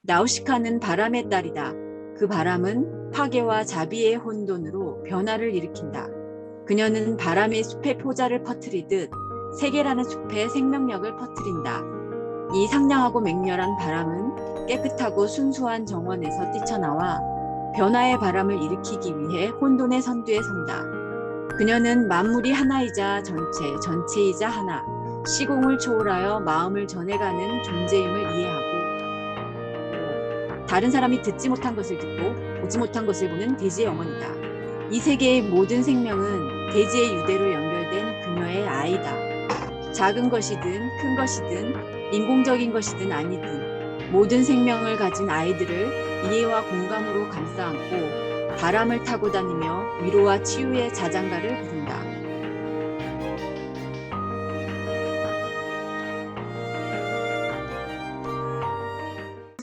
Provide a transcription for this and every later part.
나우시카는 바람의 딸이다. 그 바람은 파괴와 자비의 혼돈으로 변화를 일으킨다. 그녀는 바람의 숲에 포자를 퍼뜨리듯 세계라는 숲에 생명력을 퍼뜨린다. 이 상냥하고 맹렬한 바람은 깨끗하고 순수한 정원에서 뛰쳐나와 변화의 바람을 일으키기 위해 혼돈의 선두에 선다. 그녀는 만물이 하나이자 전체, 전체이자 하나, 시공을 초월하여 마음을 전해가는 존재임을 이해하고 다른 사람이 듣지 못한 것을 듣고 보지 못한 것을 보는 대지의 어머니다. 이 세계의 모든 생명은 대지의 유대로 연결된 그녀의 아이다. 작은 것이든 큰 것이든 인공적인 것이든 아니든 모든 생명을 가진 아이들을 이해와 공감으로 감싸 안고 바람을 타고 다니며 위로와 치유의 자장가를 부른다.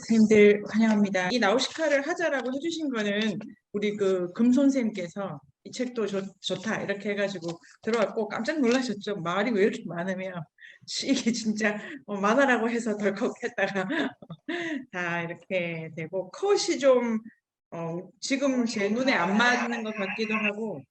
선생님들 환영합니다. 이 나우시카를 하자라고 해주신 거는 우리 그 금손쌤께서 이 책도 좋다 이렇게 해가지고 들어왔고 깜짝 놀라셨죠. 말이 왜 이렇게 많으면 이게 진짜 만화라고 해서 덜컥했다가 다 이렇게 되고 컷이 좀 지금 제 눈에 안 맞는 것 같기도 하고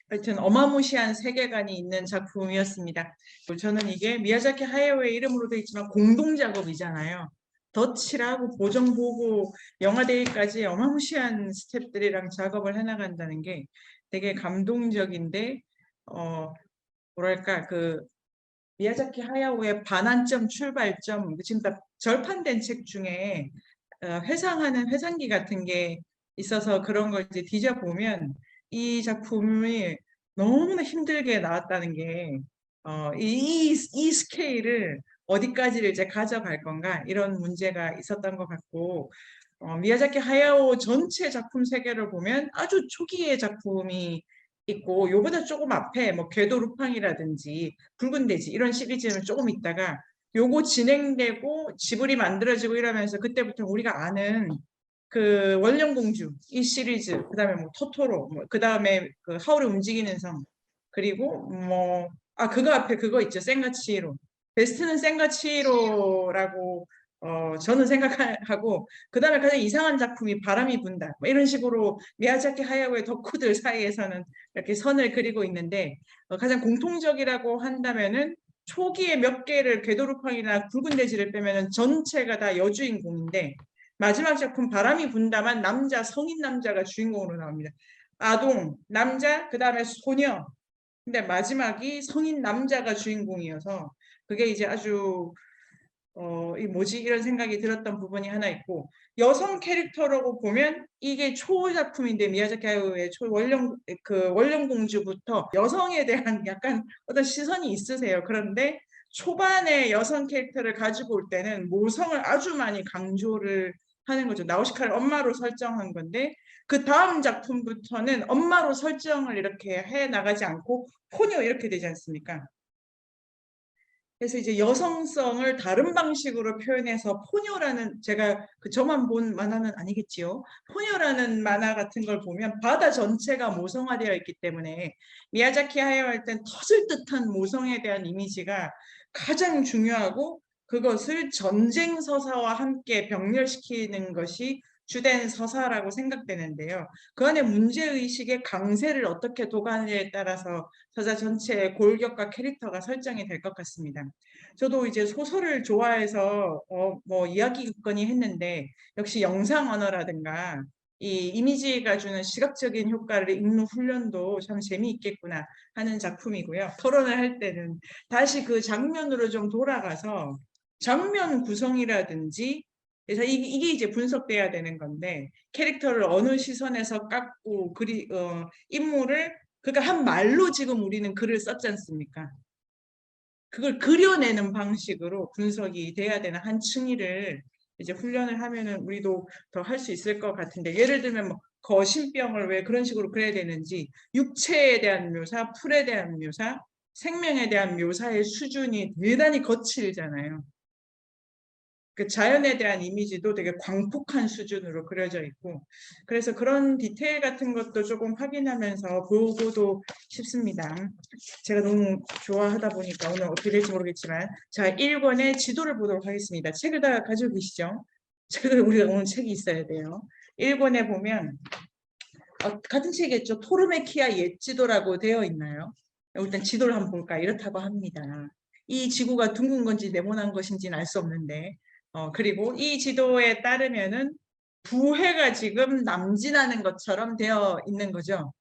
하여튼 어마무시한 세계관이 있는 작품이었습니다. 저는 이게 미야자키 하야오의 이름으로 되어 있지만 공동 작업이잖아요. 덧칠하고 보정 보고 영화 대기까지 어마무시한 스태프들이랑 작업을 해나간다는 게 되게 감동적인데 뭐랄까 그 미야자키 하야오의 반환점 출발점 지금 다 절판된 책 중에 회상하는 회상기 같은 게 있어서 그런 걸 이제 뒤져보면 이 작품이 너무나 힘들게 나왔다는 게 이 스케일을 어디까지를 이제 가져갈 건가 이런 문제가 있었던 것 같고 미야자키 하야오 전체 작품 세계를 보면 아주 초기의 작품이 있고 요보다 조금 앞에 뭐 궤도 루팡이라든지 붉은 돼지 이런 시리즈는 조금 있다가 요거 진행되고 지브리 만들어지고 이러면서 그때부터 우리가 아는 그 원령공주 이 시리즈 그다음에 뭐 토토로 뭐 그다음에 그 하울의 움직이는 성 그리고 뭐 그거 앞에 그거 있죠 센가치히로 베스트는 센가치히로라고 저는 생각하고 그다음에 가장 이상한 작품이 바람이 분다 뭐 이런 식으로 미야자키 하야오의 덕후들 사이에서는 이렇게 선을 그리고 있는데 가장 공통적이라고 한다면은 초기에 몇 개를 궤도루팡이나 붉은 돼지를 빼면은 전체가 다 여주인공인데 마지막 작품 바람이 분다만 남자 성인 남자가 주인공으로 나옵니다. 아동 남자 그 다음에 소녀 근데 마지막이 성인 남자가 주인공이어서 그게 이제 아주 이 뭐지 이런 생각이 들었던 부분이 하나 있고 여성 캐릭터라고 보면 이게 초작품인데 미야자키 하야오의 그 원령공주부터 여성에 대한 약간 어떤 시선이 있으세요. 그런데 초반에 여성 캐릭터를 가지고 올 때는 모성을 아주 많이 강조를 하는 거죠. 나우시카를 엄마로 설정한 건데 그 다음 작품부터는 엄마로 설정을 이렇게 해 나가지 않고 포녀 이렇게 되지 않습니까? 그래서 이제 여성성을 다른 방식으로 표현해서 포녀라는 제가 저만 본 만화는 아니겠지요. 포녀라는 만화 같은 걸 보면 바다 전체가 모성화되어 있기 때문에 미야자키 하야오 할 땐 터질 듯한 모성에 대한 이미지가 가장 중요하고 그것을 전쟁 서사와 함께 병렬시키는 것이 주된 서사라고 생각되는데요. 그 안에 문제의식의 강세를 어떻게 도가느냐에 따라서 서사 전체의 골격과 캐릭터가 설정이 될 것 같습니다. 저도 이제 소설을 좋아해서 뭐 이야기거니 했는데 역시 영상 언어라든가 이 이미지가 주는 시각적인 효과를 읽는 훈련도 참 재미있겠구나 하는 작품이고요. 토론을 할 때는 다시 그 장면으로 좀 돌아가서 장면 구성이라든지 그래서 이게 이제 분석돼야 되는 건데 캐릭터를 어느 시선에서 깎고 인물을 그러니까 한 말로 지금 우리는 글을 썼지 않습니까? 그걸 그려내는 방식으로 분석이 돼야 되는 한 층위를 이제 훈련을 하면은 우리도 더 할 수 있을 것 같은데 예를 들면 뭐 거신병을 왜 그런 식으로 그려야 되는지 육체에 대한 묘사, 풀에 대한 묘사, 생명에 대한 묘사의 수준이 대단히 거칠잖아요. 그 자연에 대한 이미지도 되게 광폭한 수준으로 그려져 있고 그래서 그런 디테일 같은 것도 조금 확인하면서 보고도 싶습니다. 제가 너무 좋아하다 보니까 오늘 어떻게 될지 모르겠지만 자 1권의 지도를 보도록 하겠습니다. 책을 다 가지고 계시죠? 우리가 오늘 책이 있어야 돼요. 일본에 보면 같은 책이겠죠. 토르메키아 옛 지도라고 되어 있나요? 일단 지도를 한번 볼까? 이렇다고 합니다. 이 지구가 둥근 건지 네모난 것인지는 알 수 없는데, 그리고 이 지도에 따르면은 부해가 지금 남진하는 것처럼 되어 있는 거죠.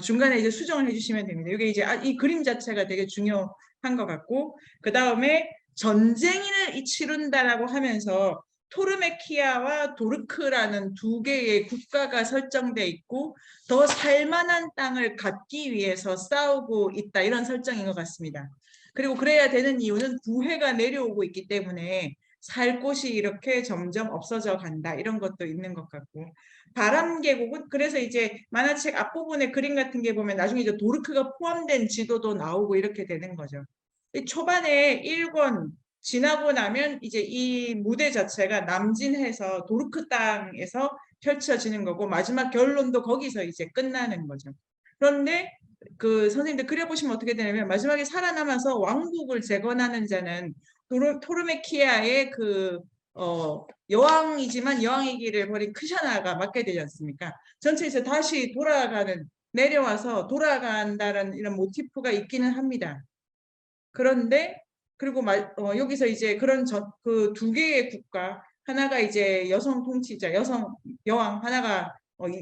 중간에 이제 수정을 해주시면 됩니다. 이게 이제 이 그림 자체가 되게 중요한 것 같고, 그 다음에 전쟁을 치른다라고 하면서 토르메키아와 도르크라는 두 개의 국가가 설정돼 있고 더 살만한 땅을 갖기 위해서 싸우고 있다, 이런 설정인 것 같습니다. 그리고 그래야 되는 이유는 부해가 내려오고 있기 때문에 살 곳이 이렇게 점점 없어져 간다, 이런 것도 있는 것 같고, 바람계곡은 그래서 이제 만화책 앞부분에 그림 같은 게 보면 나중에 이제 도르크가 포함된 지도도 나오고 이렇게 되는 거죠. 초반에 1권 지나고 나면 이제 이 무대 자체가 남진해서 도르크 땅에서 펼쳐지는 거고 마지막 결론도 거기서 이제 끝나는 거죠. 그런데 그 선생님들 그려보시면 어떻게 되냐면 마지막에 살아남아서 왕국을 재건하는 자는 토르메키아의 그 여왕이지만 여왕의 길을 버린 크샤나가 맡게 되지 않습니까? 전체에서 다시 돌아가는, 내려와서 돌아간다는 이런 모티프가 있기는 합니다. 그런데 그리고 여기서 이제 그런 그 두 개의 국가, 하나가 이제 여성 통치자, 여왕, 하나가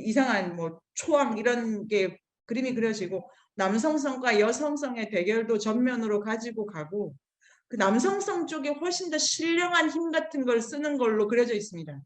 이상한 뭐 초왕, 이런 게 그림이 그려지고 남성성과 여성성의 대결도 전면으로 가지고 가고, 그 남성성 쪽에 훨씬 더 신령한 힘 같은 걸 쓰는 걸로 그려져 있습니다.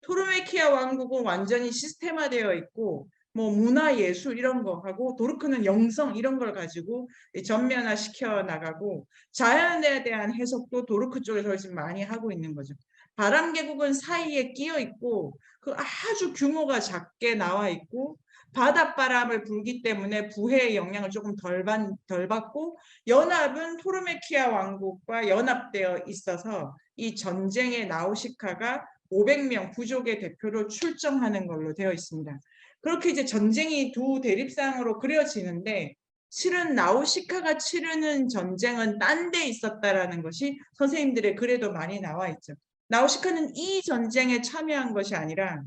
토르메키아 왕국은 완전히 시스템화되어 있고 뭐 문화 예술 이런 거 하고, 도르크는 영성 이런 걸 가지고 전면화 시켜 나가고, 자연에 대한 해석도 도르크 쪽에서 훨씬 많이 하고 있는 거죠. 바람계곡은 사이에 끼어 있고 그 아주 규모가 작게 나와 있고 바닷바람을 불기 때문에 부해의 영향을 조금 덜 받고, 연합은 토르메키아 왕국과 연합되어 있어서 이 전쟁의 나우시카가 500명 부족의 대표로 출정하는 걸로 되어 있습니다. 그렇게 이제 전쟁이 두 대립상으로 그려지는데, 실은 나우시카가 치르는 전쟁은 딴 데 있었다라는 것이 선생님들의 글에도 많이 나와 있죠. 나우시카는 이 전쟁에 참여한 것이 아니라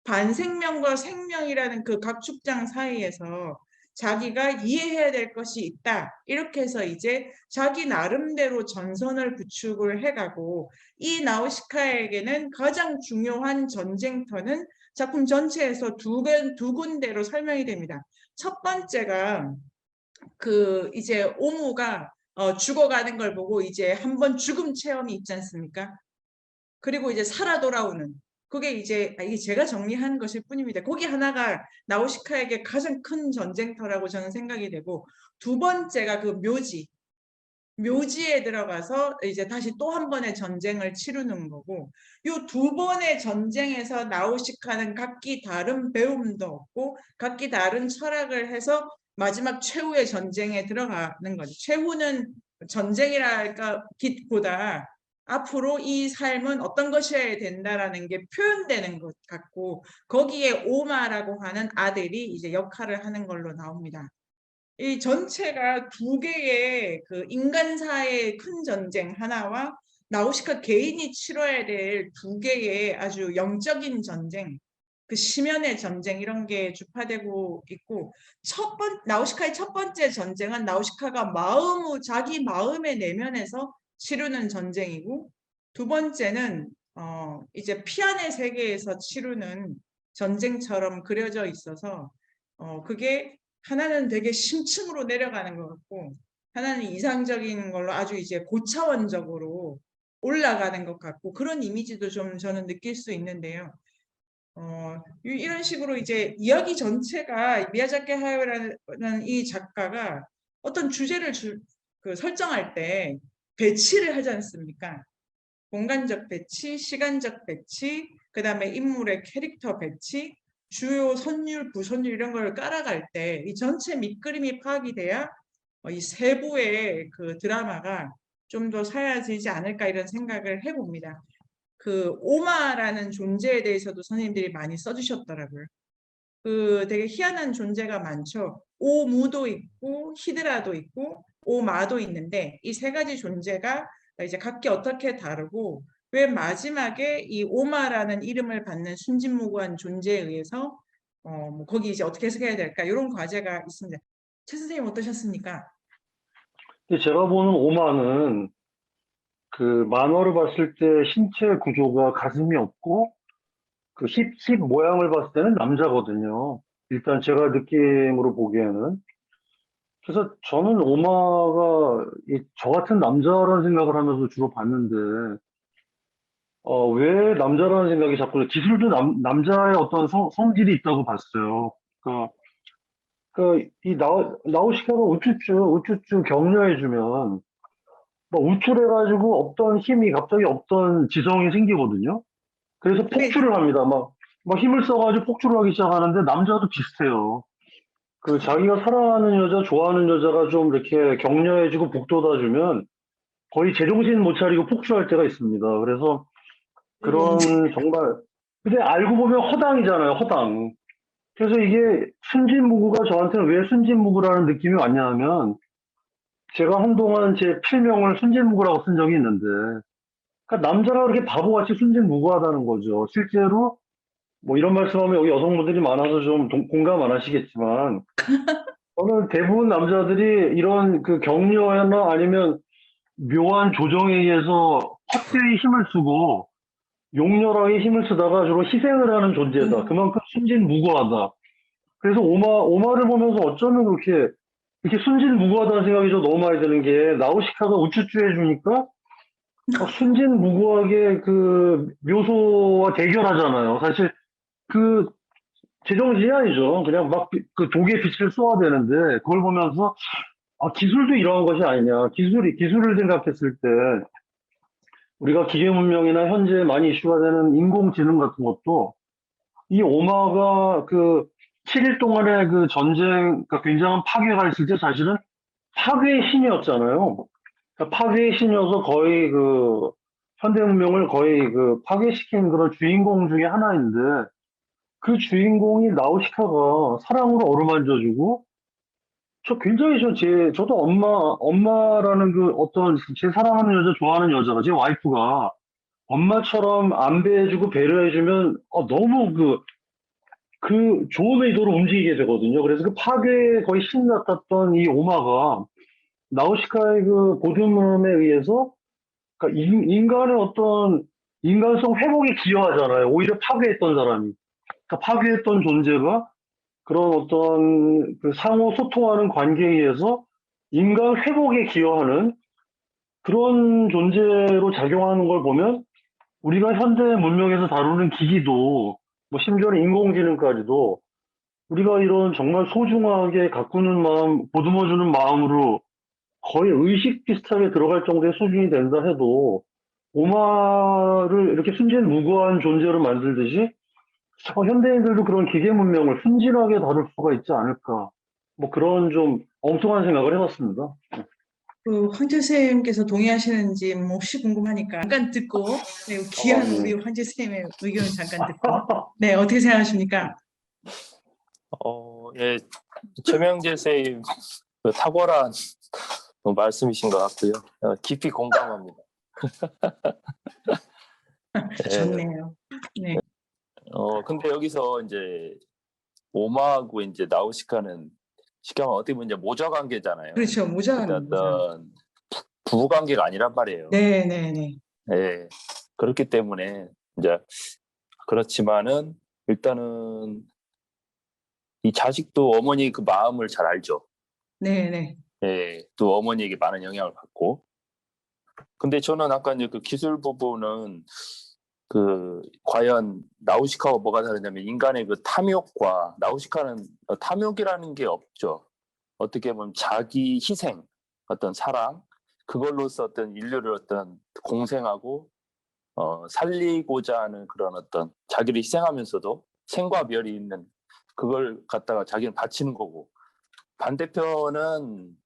반생명과 생명이라는 그 각축장 사이에서 자기가 이해해야 될 것이 있다, 이렇게 해서 이제 자기 나름대로 전선을 구축을 해가고, 이 나우시카에게는 가장 중요한 전쟁터는 작품 전체에서 두 군데로 설명이 됩니다. 첫 번째가 그 이제 오무가 죽어가는 걸 보고 이제 한번 죽음 체험이 있지 않습니까? 그리고 이제 살아 돌아오는, 그게 이제 이게 제가 정리한 것일 뿐입니다. 거기 하나가 나우시카에게 가장 큰 전쟁터라고 저는 생각이 되고, 두 번째가 그 묘지에 들어가서 이제 다시 또 한 번의 전쟁을 치르는 거고, 이 두 번의 전쟁에서 나우시카는 각기 다른 배움도 얻고 각기 다른 철학을 해서 마지막 최후의 전쟁에 들어가는 거죠. 최후는 전쟁이랄까 빛보다 앞으로 이 삶은 어떤 것이어야 된다라는 게 표현되는 것 같고, 거기에 오마라고 하는 아들이 이제 역할을 하는 걸로 나옵니다. 이 전체가 두 개의 그 인간사의 큰 전쟁 하나와 나우시카 개인이 치러야 될 두 개의 아주 영적인 전쟁, 그 심연의 전쟁, 이런 게 주파되고 있고, 나우시카의 첫 번째 전쟁은 나우시카가 자기 마음의 내면에서 치르는 전쟁이고, 두 번째는 이제 피안의 세계에서 치르는 전쟁처럼 그려져 있어서 그게 하나는 되게 심층으로 내려가는 것 같고 하나는 이상적인 걸로 아주 이제 고차원적으로 올라가는 것 같고, 그런 이미지도 좀 저는 느낄 수 있는데요. 이런 식으로 이제 이야기 전체가 미야자키 하야오라는 이 작가가 어떤 주제를 설정할 때 배치를 하지 않습니까? 공간적 배치, 시간적 배치, 그 다음에 인물의 캐릭터 배치, 주요 선율, 부선율 이런 걸 깔아갈 때 이 전체 밑그림이 파악이 돼야 이 세부의 그 드라마가 좀 더 사야지지 않을까, 이런 생각을 해봅니다. 그 오마라는 존재에 대해서도 선생님들이 많이 써주셨더라고요. 그 되게 희한한 존재가 많죠. 오무도 있고 히드라도 있고 오마도 있는데 이 세 가지 존재가 이제 각기 어떻게 다르고 왜 마지막에 이 오마라는 이름을 받는 순진무구한 존재에 의해서 뭐 거기 이제 어떻게 해석해야 될까 이런 과제가 있습니다. 최 선생님 어떠셨습니까? 근데 제가 보는 오마는 그 만화를 봤을 때 신체 구조가 가슴이 없고 그 힙 모양을 봤을 때는 남자거든요. 일단 제가 느낌으로 보기에는. 그래서 저는 오마가 저 같은 남자라는 생각을 하면서 주로 봤는데, 왜 남자라는 생각이 자꾸, 기술도 남자의 어떤 성질이 있다고 봤어요. 그러니까, 이 나우시카가 우쭈쭈 격려해주면, 막 우쭐해가지고 없던 힘이 갑자기 없던 지성이 생기거든요. 그래서 그게 폭주를 합니다. 막 힘을 써가지고 폭주를 하기 시작하는데 남자도 비슷해요. 그 자기가 사랑하는 여자, 좋아하는 여자가 좀 이렇게 격려해주고 북돋아주면 거의 제정신 못 차리고 폭주할 때가 있습니다. 그래서 그리고 이제 그런 정말, 근데 알고 보면 허당이잖아요, 허당. 그래서 이게 순진무구가 저한테는 왜 순진무구라는 느낌이 왔냐면 제가 한동안 제 필명을 순진무구라고 쓴 적이 있는데, 그러니까 남자가 그렇게 바보같이 순진무구하다는 거죠. 실제로 뭐 이런 말씀하면 여기 여성분들이 많아서 좀 공감 안 하시겠지만 저는 대부분 남자들이 이런 그 격려나 아니면 묘한 조정에 의해서 확실히 힘을 쓰고 용렬하게 힘을 쓰다가 주로 희생을 하는 존재다. 그만큼 순진무구하다. 그래서 오마를 보면서 어쩌면 그렇게 이렇게 순진무구하다는 생각이 좀 너무 많이 드는 게 나우시카가 우쭈쭈 해주니까 순진무구하게 그 묘소와 대결하잖아요. 사실 그 제정신이 아니죠. 그냥 막 그 독의 빛을 쏘아야 되는데 그걸 보면서 기술도 이러한 것이 아니냐. 기술을 생각했을 때 우리가 기계 문명이나 현재 많이 이슈가 되는 인공지능 같은 것도 이 오마가 그 7일 동안의 그 전쟁, 그러니까 굉장한 파괴가 있을 때 사실은 파괴의 신이었잖아요. 그러니까 파괴의 신이어서 거의 그 현대 문명을 거의 그 파괴시킨 그런 주인공 중에 하나인데 그 주인공이 나우시카가 사랑으로 어루만져주고 저 굉장히 저도 엄마라는 그 어떤 제 사랑하는 여자, 좋아하는 여자가, 제 와이프가 엄마처럼 안배해주고 배려해주면, 너무 그 좋은 의도로 움직이게 되거든요. 그래서 그 파괴에 거의 신이 같았던 이 오마가 나우시카의 그 보듬음에 의해서, 그러니까 인간의 어떤 인간성 회복에 기여하잖아요. 오히려 파괴했던 사람이. 그러니까 파괴했던 존재가 그런 어떤 그 상호 소통하는 관계에 의해서 인간 회복에 기여하는 그런 존재로 작용하는 걸 보면 우리가 현대 문명에서 다루는 기기도 뭐 심지어는 인공지능까지도 우리가 이런 정말 소중하게 가꾸는 마음, 보듬어주는 마음으로 거의 의식 비슷하게 들어갈 정도의 수준이 된다 해도 오마를 이렇게 순진무구한 존재로 만들듯이 현대인들도 그런 기계 문명을 순진하게 다룰 수가 있지 않을까. 뭐 그런 좀 엉뚱한 생각을 해봤습니다. 그 황재 선생님께서 동의하시는지 몹시 궁금하니까 잠깐 듣고 네, 귀한 네. 우리 황재 선생님의 의견을 잠깐 듣고 네 어떻게 생각하십니까? 예, 최명재 선생님 그 탁월한 말씀이신 것 같고요. 깊이 공감합니다. 예, 좋네요. 네, 근데 여기서 이제 오마하고 이제 나우시카는 쉽게 말하면 어떻게 보면 이제 모자 관계잖아요. 그렇죠. 모자는 그러니까 모자. 어떤 부부 관계가 아니란 말이에요. 네, 네, 네. 예, 그렇기 때문에 이제 그렇지만은 일단은 이 자식도 어머니 그 마음을 잘 알죠. 네, 네. 예, 또 어머니에게 많은 영향을 받고. 근데 저는 아까 이제 그 기술 부분은 그 과연 나우시카와 뭐가 다르냐면 인간의 그 탐욕과 나우시카는 탐욕이라는 게 없죠. 어떻게 보면 자기 희생, 어떤 사랑 그걸로써 어떤 인류를 어떤 공생하고 살리고자 하는 그런 어떤 자기를 희생하면서도 생과 멸이 있는 그걸 갖다가 자기는 바치는 거고 반대편은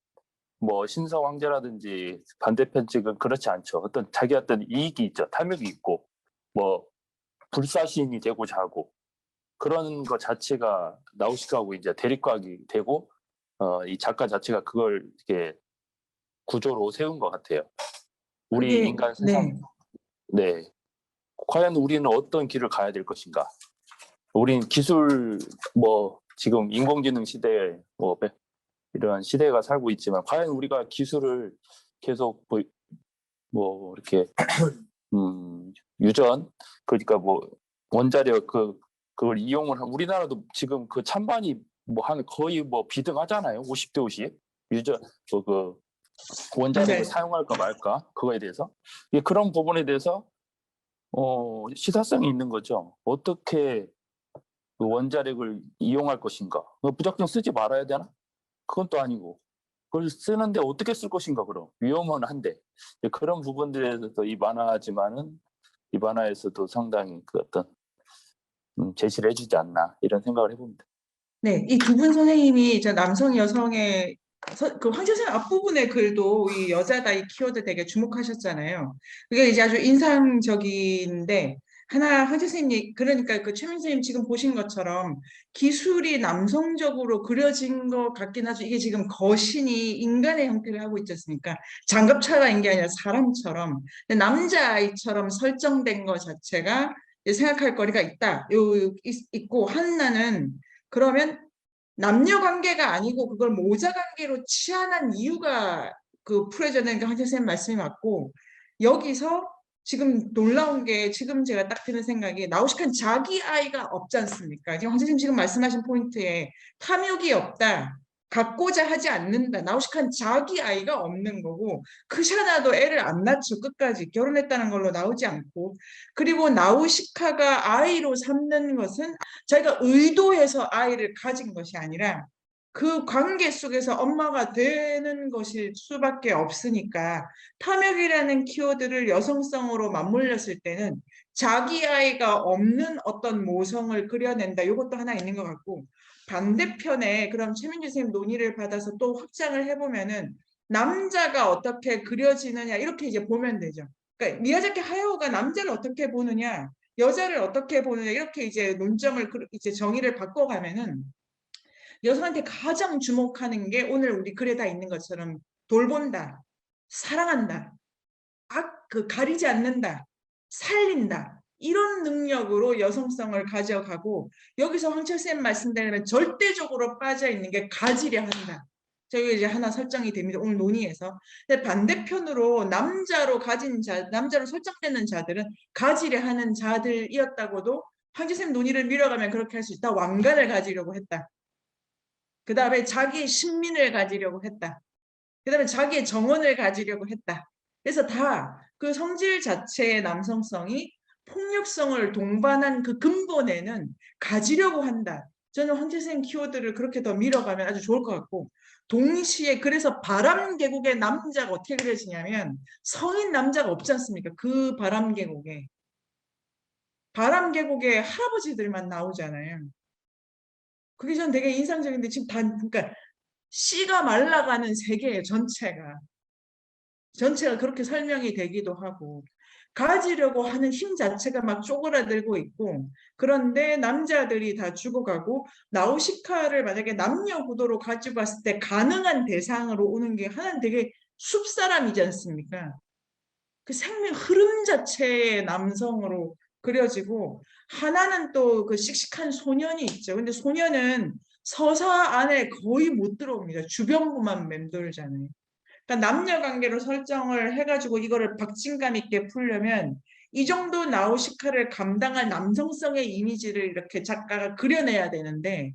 뭐 신성 황제라든지 반대편 측은 그렇지 않죠. 어떤 자기 어떤 이익이 있죠. 탐욕이 있고 뭐 불사신이 되고자 하고 그런 것 자체가 나우시카하고 이제 대립각이 되고 이 작가 자체가 그걸 이렇게 구조로 세운 것 같아요. 우리 그게 인간 네. 세상 네 과연 우리는 어떤 길을 가야 될 것인가? 우린 기술 지금 인공지능 시대에 이러한 시대가 살고 있지만 과연 우리가 기술을 계속 이렇게 유전 그러니까 원자력 그걸 이용을 우리나라도 지금 그 찬반이 거의 비등하잖아요. 50대 50 유전 원자력을 네. 사용할까 말까 그거에 대해서 그런 부분에 대해서 시사성이 있는 거죠. 어떻게 그 원자력을 이용할 것인가? 무작정 쓰지 말아야 되나? 그건 또 아니고 그걸 쓰는데 어떻게 쓸 것인가? 그럼 위험은 한데 그런 부분들에 대해서 이 만화에서도 상당히 그 어떤 제시를 해주지 않나 이런 생각을 해봅니다. 네, 이 두 분 선생님이 저 남성 여성의 그 황재생 앞부분의 글도 이 여자다 이 키워드 되게 주목하셨잖아요. 그게 이제 아주 인상적인데 하나 황재 선생님 그러니까 그 최민 선생님 지금 보신 것처럼 기술이 남성적으로 그려진 것 같긴 하죠. 이게 지금 거신이 인간의 형태를 하고 있지 않습니까? 장갑차가인 게 아니라 사람처럼 남자아이처럼 설정된 것 자체가 생각할 거리가 있고 하나는 그러면 남녀 관계가 아니고 그걸 모자 관계로 치환한 이유가 그 풀어져야 되는 게 황 선생님 말씀이 맞고 여기서 지금 놀라운 게 지금 제가 딱 드는 생각이 나우시카는 자기 아이가 없지 않습니까? 지금 황 선생님 지금 말씀하신 포인트에 탐욕이 없다. 갖고자 하지 않는다. 나우시카는 자기 아이가 없는 거고 크샤나도 애를 안 낳죠. 끝까지 결혼했다는 걸로 나오지 않고 그리고 나우시카가 아이로 삼는 것은 자기가 의도해서 아이를 가진 것이 아니라 그 관계 속에서 엄마가 되는 것일 수밖에 없으니까 탐욕이라는 키워드를 여성성으로 맞물렸을 때는 자기 아이가 없는 어떤 모성을 그려낸다. 이것도 하나 있는 것 같고 반대편에 그럼 최민주 선생님 논의를 받아서 또 확장을 해보면은 남자가 어떻게 그려지느냐 이렇게 이제 보면 되죠. 그러니까 미야자키 하야오가 남자를 어떻게 보느냐 여자를 어떻게 보느냐 이렇게 이제 논점을 이제 정의를 바꿔가면은 여성한테 가장 주목하는 게 오늘 우리 글에 다 있는 것처럼 돌본다, 사랑한다, 가리지 않는다, 살린다 이런 능력으로 여성성을 가져가고 여기서 황철쌤 말씀대로면 절대적으로 빠져 있는 게 가지려 한다. 저희가 이제 하나 설정이 됩니다. 오늘 논의에서. 근데 반대편으로 남자로 설정되는 자들은 가지려 하는 자들이었다고도 황재쌤 논의를 밀어가면 그렇게 할 수 있다. 왕관을 가지려고 했다. 그 다음에 자기의 신민을 가지려고 했다. 그 다음에 자기의 정원을 가지려고 했다. 그래서 다 그 성질 자체의 남성성이 폭력성을 동반한 그 근본에는 가지려고 한다. 저는 황재생 키워드를 그렇게 더 밀어가면 아주 좋을 것 같고 동시에 그래서 바람 계곡의 남자가 어떻게 그려지냐면 성인 남자가 없지 않습니까? 그 바람 계곡에 할아버지들만 나오잖아요. 그게 전 되게 인상적인데 지금 그러니까 씨가 말라가는 세계의 전체가 그렇게 설명이 되기도 하고 가지려고 하는 힘 자체가 막 쪼그라들고 있고 그런데 남자들이 다 죽어가고 나우시카를 만약에 남녀 구도로 가지고 왔을 때 가능한 대상으로 오는 게 하나는 되게 숲사람이지 않습니까? 그 생명 흐름 자체의 남성으로 그려지고 하나는 또 그 씩씩한 소년이 있죠. 근데 소년은 서사 안에 거의 못 들어옵니다. 주변부만 맴돌잖아요. 그러니까 남녀 관계로 설정을 해가지고 이거를 박진감 있게 풀려면 이 정도 나우시카를 감당할 남성성의 이미지를 이렇게 작가가 그려내야 되는데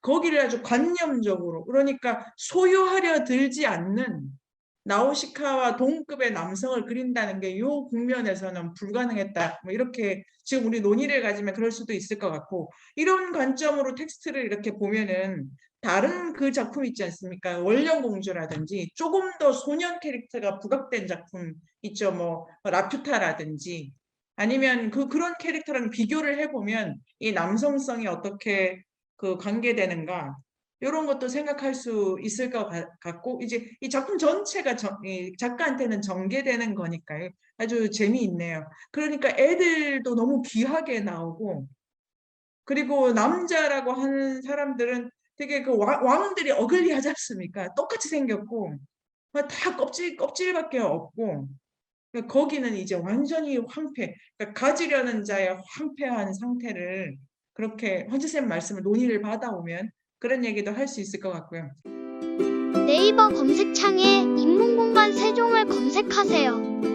거기를 아주 관념적으로 그러니까 소유하려 들지 않는 나우시카와 동급의 남성을 그린다는 게 이 국면에서는 불가능했다. 뭐 이렇게 지금 우리 논의를 가지면 그럴 수도 있을 것 같고 이런 관점으로 텍스트를 이렇게 보면은 다른 그 작품 있지 않습니까? 원령공주라든지 조금 더 소년 캐릭터가 부각된 작품 있죠. 뭐 라퓨타라든지 아니면 그런 캐릭터랑 비교를 해보면 이 남성성이 어떻게 그 관계되는가 이런 것도 생각할 수 있을 것 같고 이제 이 작품 전체가 이 작가한테는 전개되는 거니까요. 아주 재미있네요. 그러니까 애들도 너무 귀하게 나오고 그리고 남자라고 하는 사람들은 되게 그 왕들이 어글리하지 않습니까? 똑같이 생겼고 다 껍질밖에 없고 그러니까 거기는 이제 완전히 황폐, 그러니까 가지려는 자의 황폐한 상태를 그렇게 헌지쌤 말씀을 논의를 받아오면 그런 얘기도 할 수 있을 것 같고요. 네이버 검색창에 인문공간 세종을 검색하세요.